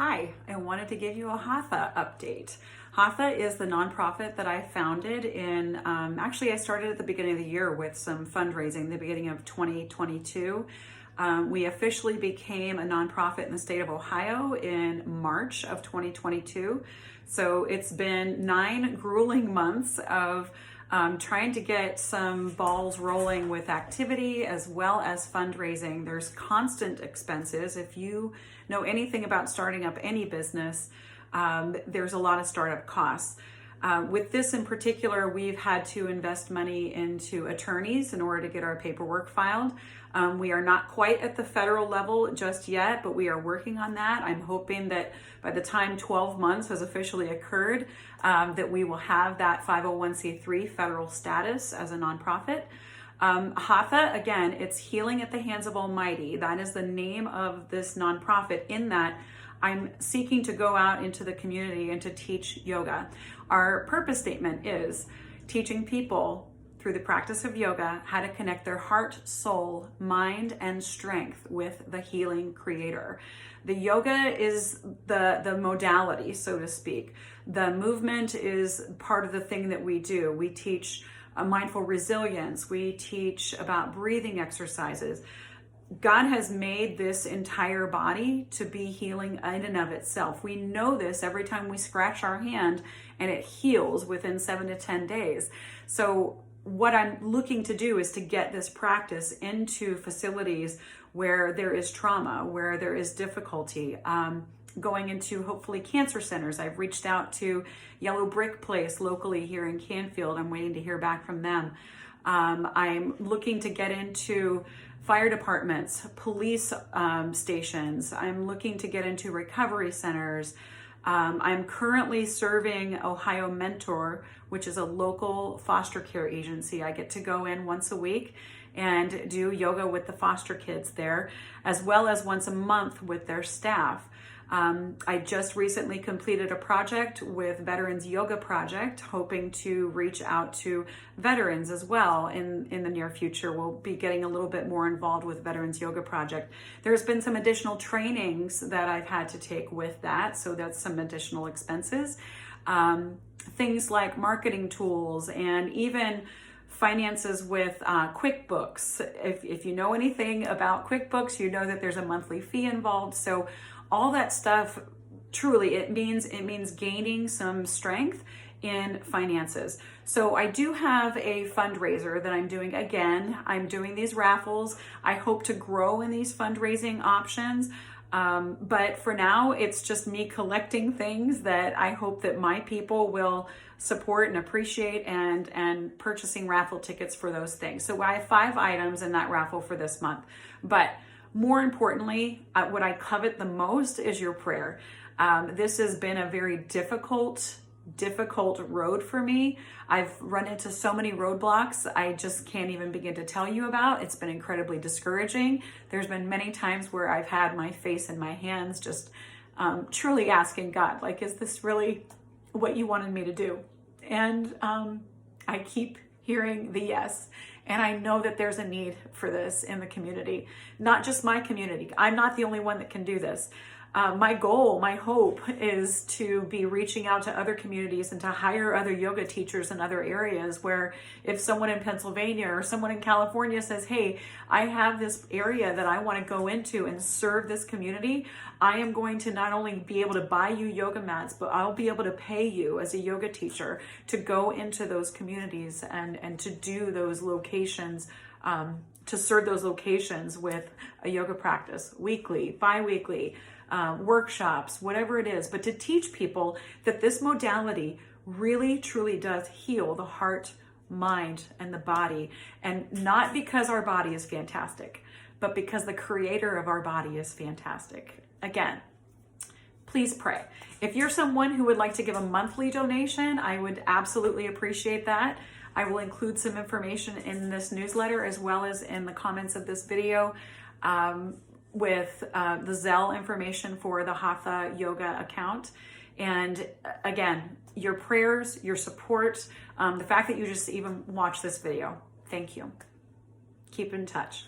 Hi, I wanted to give you a Hatha update. Hatha is the nonprofit that I founded in, actually I started at the beginning of the year with some fundraising, the beginning of 2022. We officially became a nonprofit in the state of Ohio in March of 2022. So it's been 9 grueling months of trying to get some balls rolling with activity as well as fundraising. There's constant expenses. If you know anything about starting up any business, there's a lot of startup costs. With this in particular, we've had to invest money into attorneys in order to get our paperwork filed. We are not quite at the federal level just yet, but we are working on that. I'm hoping that by the time 12 months has officially occurred, that we will have that 501c3 federal status as a nonprofit. Hatha, again, it's Healing at the Hands of Almighty. That is the name of this nonprofit, in that I'm seeking to go out into the community and to teach yoga. Our purpose statement is teaching people through the practice of yoga how to connect their heart, soul, mind, and strength with the healing creator. The yoga is the modality, so to speak. The movement is part of the thing that we do. We teach mindful resilience. We teach about breathing exercises. God has made this entire body to be healing in and of itself. We know this every time we scratch our hand and it heals within 7 to 10 days. So what I'm looking to do is to get this practice into facilities where there is trauma, where there is difficulty, going into hopefully cancer centers. I've reached out to Yellow Brick Place locally here in Canfield. I'm waiting to hear back from them. I'm looking to get into fire departments, police stations. I'm looking to get into recovery centers. I'm currently serving Ohio Mentor, which is a local foster care agency. I get to go in once a week and do yoga with the foster kids there, as well as once a month with their staff. I just recently completed a project with Veterans Yoga Project, hoping to reach out to veterans as well in the near future. We'll be getting a little bit more involved with Veterans Yoga Project. There's been some additional trainings that I've had to take with that, so that's some additional expenses. Things like marketing tools and even finances with QuickBooks. If you know anything about QuickBooks, you know that there's a monthly fee involved. So all that stuff, truly, it means gaining some strength in finances. So I do have a fundraiser that I'm doing. Again, I'm doing these raffles. I hope to grow in these fundraising options. But for now, it's just me collecting things that I hope that my people will support and appreciate, and purchasing raffle tickets for those things. So I have 5 items in that raffle for this month. But more importantly, what I covet the most is your prayer. This has been a very difficult road for me. I've run into so many roadblocks I just can't even begin to tell you about. It's been incredibly discouraging. There's been many times where I've had my face in my hands, just truly asking God, like, is this really what you wanted me to do? And I keep hearing the yes. And I know that there's a need for this in the community, not just my community. I'm not the only one that can do this. My goal, my hope is to be reaching out to other communities and to hire other yoga teachers in other areas, where if someone in Pennsylvania or someone in California says, hey, I have this area that I want to go into and serve this community, I am going to not only be able to buy you yoga mats, but I'll be able to pay you as a yoga teacher to go into those communities and to do those locations, to serve those locations with a yoga practice weekly, bi-weekly, workshops, whatever it is, but to teach people that this modality really truly does heal the heart, mind, and the body. And not because our body is fantastic, but because the creator of our body is fantastic. Again, please pray. If you're someone who would like to give a monthly donation, I would absolutely appreciate that. I will include some information in this newsletter as well as in the comments of this video, with the Zelle information for the Hatha Yoga account. And again, your prayers, your support, the fact that you just even watch this video. Thank you. Keep in touch.